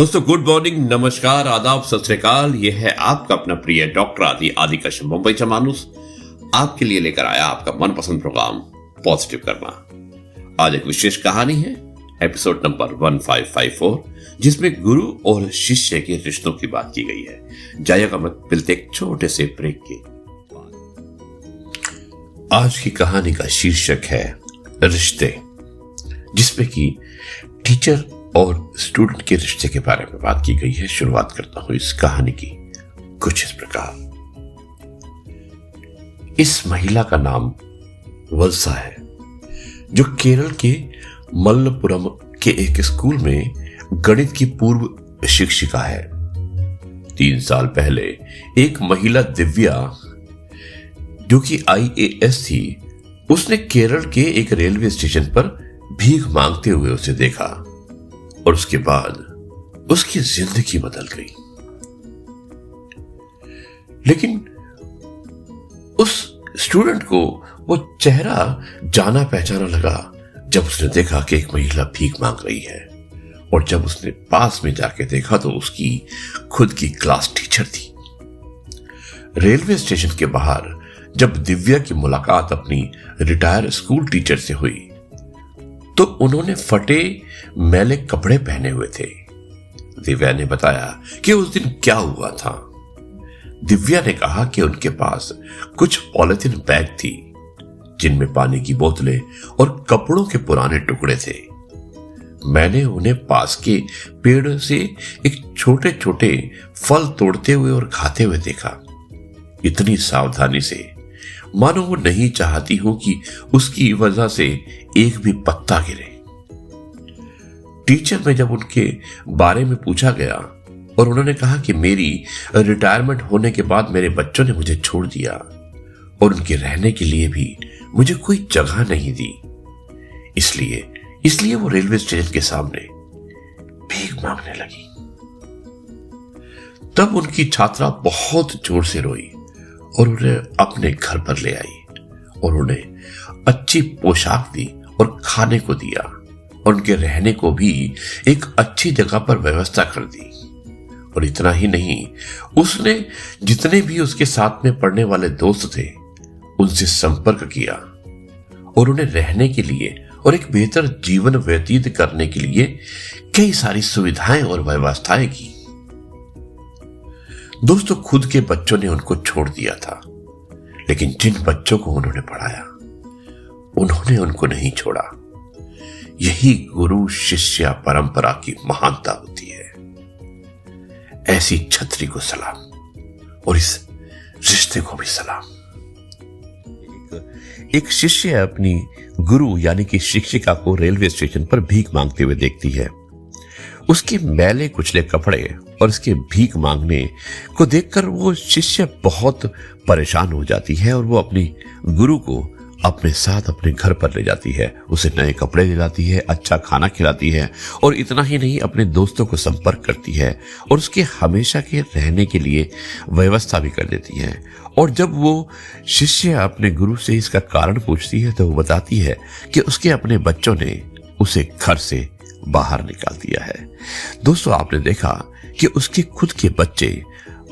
दोस्तों good morning, नमस्कार, आदाब, सत श्री अकाल। यह है आपका अपना प्रिय डॉक्टर आदि कश्यप मुंबई चा मानुस आपके लिए लेकर आया आपका मनपसंद प्रोग्राम पॉजिटिव करना। आज एक विशेष कहानी है, एपिसोड नंबर 1554, जिसमें गुरु और शिष्य के रिश्तों की बात की गई है। जाइएगा मत, मिलते एक छोटे से ब्रेक के बाद। आज की कहानी का शीर्षक है रिश्ते, जिसमें कि टीचर और स्टूडेंट के रिश्ते के बारे में बात की गई है। शुरुआत करता हूं इस कहानी की कुछ इस प्रकार। इस महिला का नाम वल्सा है, जो केरल के मल्लपुरम के एक स्कूल में गणित की पूर्व शिक्षिका है। 3 साल पहले एक महिला दिव्या, जो कि IAS थी, उसने केरल के एक रेलवे स्टेशन पर भीख मांगते हुए उसे देखा और उसके बाद उसकी जिंदगी बदल गई। लेकिन उस स्टूडेंट को वो चेहरा जाना पहचाना लगा जब उसने देखा कि एक महिला भीख मांग रही है, और जब उसने पास में जाके देखा तो उसकी खुद की क्लास टीचर थी। रेलवे स्टेशन के बाहर जब दिव्या की मुलाकात अपनी रिटायर स्कूल टीचर से हुई तो उन्होंने फटे मैले कपड़े पहने हुए थे। दिव्या ने बताया कि उस दिन क्या हुआ था। दिव्या ने कहा कि उनके पास कुछ पॉलिथीन बैग थी, जिनमें पानी की बोतलें और कपड़ों के पुराने टुकड़े थे। मैंने उन्हें पास के पेड़ से एक छोटे छोटे फल तोड़ते हुए और खाते हुए देखा, इतनी सावधानी से मानो वो नहीं चाहती हो कि उसकी वजह से एक भी पत्ता गिरे। टीचर में जब उनके बारे में पूछा गया और उन्होंने कहा कि मेरी रिटायरमेंट होने के बाद मेरे बच्चों ने मुझे छोड़ दिया और उनके रहने के लिए भी मुझे कोई जगह नहीं दी, इसलिए वो रेलवे स्टेशन के सामने भीख मांगने लगी। तब उनकी छात्रा बहुत जोर से रोई और उन्हें अपने घर पर ले आई और उन्हें अच्छी पोशाक दी और खाने को दिया और उनके रहने को भी एक अच्छी जगह पर व्यवस्था कर दी। और इतना ही नहीं, उसने जितने भी उसके साथ में पढ़ने वाले दोस्त थे उनसे संपर्क किया और उन्हें रहने के लिए और एक बेहतर जीवन व्यतीत करने के लिए कई सारी सुविधाएं और व्यवस्थाएं की। दोस्तों, खुद के बच्चों ने उनको छोड़ दिया था, लेकिन जिन बच्चों को उन्होंने पढ़ाया उन्होंने उनको नहीं छोड़ा। यही गुरु शिष्य परंपरा की महानता होती है। ऐसी छतरी को सलाम और इस रिश्ते को भी सलाम। एक शिष्य अपनी गुरु यानी कि शिक्षिका को रेलवे स्टेशन पर भीख मांगते हुए देखती है। उसके मैले कुचले कपड़े और उसके भीख मांगने को देखकर वो शिष्य बहुत परेशान हो जाती है और वो अपनी गुरु को अपने साथ अपने घर पर ले जाती है। उसे नए कपड़े दिलाती है, अच्छा खाना खिलाती है और इतना ही नहीं, अपने दोस्तों को संपर्क करती है और उसके हमेशा के रहने के लिए व्यवस्था भी कर देती है। और जब वो शिष्य अपने गुरु से इसका कारण पूछती है तो वो बताती है कि उसके अपने बच्चों ने उसे घर से बाहर निकाल दिया है। दोस्तों, आपने देखा कि उसके खुद के बच्चे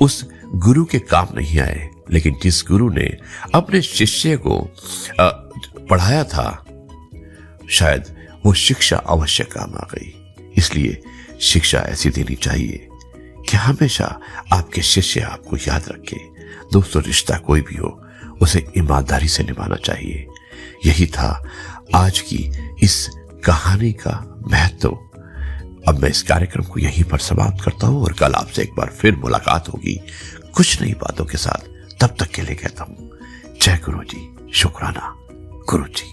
उस गुरु के काम नहीं आए, लेकिन जिस गुरु ने अपने शिष्य को पढ़ाया था, शायद वो शिक्षा अवश्य काम आ गई। इसलिए शिक्षा ऐसी देनी चाहिए कि हमेशा आपके शिष्य आपको याद रखे। दोस्तों, रिश्ता कोई भी हो उसे ईमानदारी से निभाना चाहिए। यही था आज की इस कहानी का महत्व। अब मैं इस कार्यक्रम को यहीं पर समाप्त करता हूं और कल आपसे एक बार फिर मुलाकात होगी कुछ नई बातों के साथ। तब तक के लिए कहता हूं जय गुरु जी, शुक्राना गुरु जी।